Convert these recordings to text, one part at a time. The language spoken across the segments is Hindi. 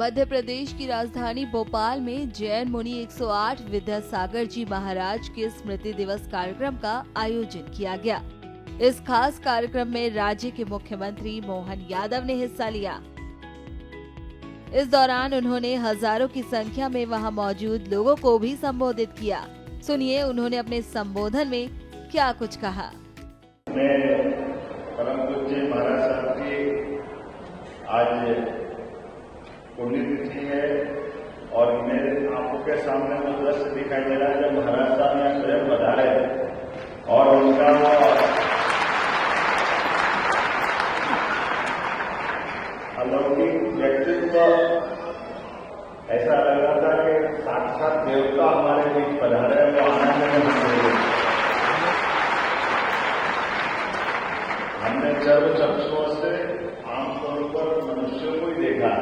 मध्य प्रदेश की राजधानी भोपाल में जैन मुनि 108 विद्यासागर जी महाराज के स्मृति दिवस कार्यक्रम का आयोजन किया गया। इस खास कार्यक्रम में राज्य के मुख्यमंत्री मोहन यादव ने हिस्सा लिया। इस दौरान उन्होंने हजारों की संख्या में वहां मौजूद लोगों को भी संबोधित किया। सुनिए उन्होंने अपने संबोधन में क्या कुछ कहा। मैं परम पूज्य महाराज साहब की आज पुण्यतिथि है और मेरे आंखों के सामने वो दृश्य दिखाई दे रहा है जब महाराज साहब यहाँ स्वयं पधारे और उनका अलौकिक व्यक्तित्व ऐसा लग रहा था कि साक्षात देवता हमारे बीच पधारे हैं। वो आनंद में हमने सर्व चक्षुओं से आमतौर पर मनुष्यों को ही देखा,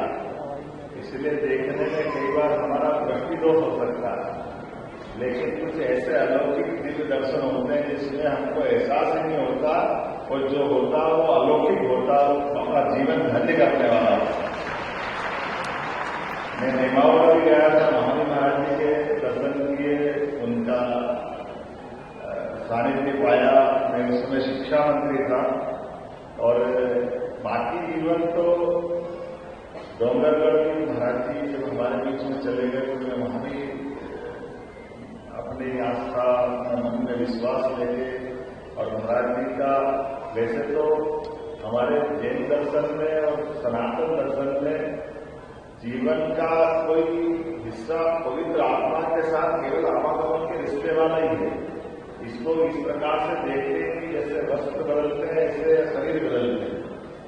इसलिए देखने में कई बार हमारा दृष्टि दोष हो सकता है, लेकिन कुछ ऐसे अलौकिक दिव्य दर्शन होते हैं जिसमें हमको एहसास ही नहीं होता और जो होता वो अलौकिक होता, हमारा जीवन धन्य करने वाला। मैं नेमावर भी गया था, महावीर महाराज जी के दर्शन किए, उनका सानिध्य पाया। मैं उस समय शिक्षा मंत्री था और बाकी जीवन तो डोंगरगढ़ में महाराज जी जब हमारे बीच में चले गए तो मैं वहां भी अपनी आस्था मन में विश्वास लेके और महाराज जी का वैसे तो हमारे जैन दर्शन में और सनातन दर्शन में जीवन का कोई हिस्सा पवित्र आत्मा के साथ केवल आवागमन के रिश्ते वाला ही है। इसको इस प्रकार से देखते हैं कि जैसे वस्त्र बदलते हैं ऐसे शरीर बदलते हैं।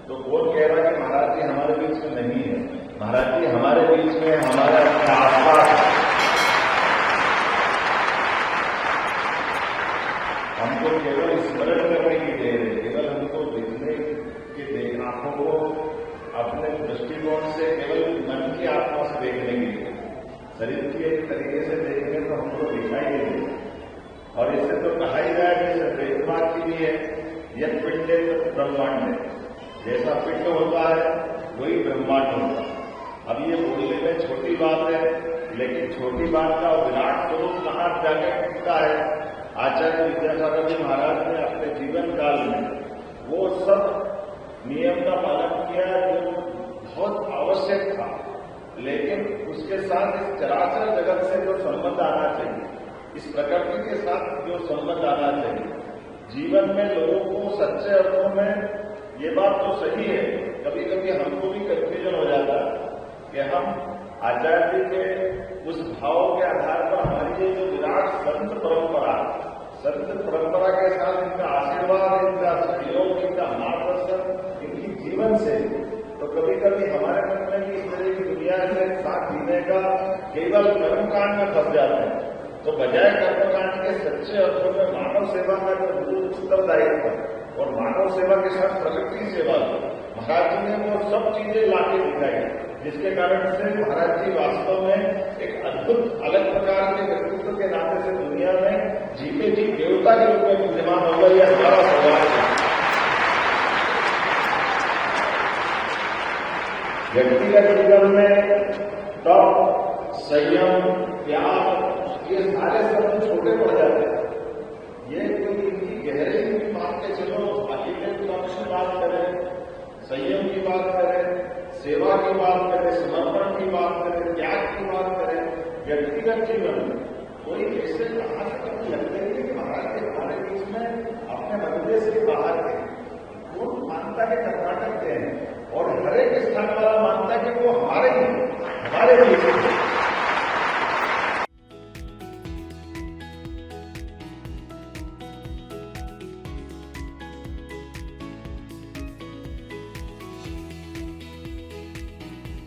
तो कौन कह रहा कि महाराज जी हमारे बीच में नहीं है? महाराज जी हमारे बीच में, हमारे आसपास। हमको केवल स्मरण करने की देर है, केवल हमको देखने के आंखों को अपने दृष्टिकोण से केवल मन की आत्मा से देखने की देर। शरीर की एक तरीके से देखेंगे तो हमको दिखाई नहीं देगा। और इससे तो कहा ही जाए जैसे वेदवाद की भी है, यद पिंडे तो ब्रह्मांड है, जैसा पिंड होता है वही ब्रह्मांड होता है। अब ये बोलने में छोटी बात है, लेकिन छोटी बात का विराट स्वरूप कहाँ जाकर टिकता है। आचार्य विद्यासागर जी महाराज ने अपने जीवन काल में वो सब नियम का पालन किया जो बहुत आवश्यक था, लेकिन उसके साथ इस चराचर जगत से जो संबंध आना चाहिए, इस प्रकृति के साथ जो संबंध आना चाहिए, जीवन में लोगों को सच्चे अर्थों में ये बात तो सही है। कभी कभी हमको भी कंफ्यूजन हो जाता है कि हम आचार्य जी के उस भाव के आधार पर हमारी ये जो विराट संत परंपरा के साथ इनका आशीर्वाद, इनका सहयोग, इनका मार्गदर्शन, इनकी जीवन से, तो कभी कभी हमारे मन में भी इस तरह की दुनिया से साथ जीने का केवल कर्मकांड में फंस जाते हैं। तो बजाय कर्मकांड के सच्चे अर्थों में मानव सेवा का जो उत्तरदायित्व और मानव सेवा के साथ प्रकृति सेवा, महाराज जी ने वो सब चीजें लाके दिखाई, जिसके कारण से महाराज जी वास्तव में एक अद्भुत अलग प्रकार के व्यक्तित्व के नाते से दुनिया में जीते जी देवता के रूप में विद्यमान हो गए। यह हमारा सवाल है। व्यक्तिगत जीवन में तप, संयम, त्याग, ये सारे शब्द छोटे पड़ जाते हैं। ये कोई इनकी गहरे की बात के चलो अकेले पक्ष की बात करें, संयम की बात करें, सेवा की बात करें, समर्पण की बात करें, त्याग की बात करें, व्यक्तिगत जीवन में कोई ऐसे कहा से कभी लगते हैं कि महाराज के हमारे बीच में अपने मध्य से बाहर थे। वो मानता है कर्नाटक के हैं और हर एक स्थान वाला मानता है कि वो हमारे ही हमारे बीच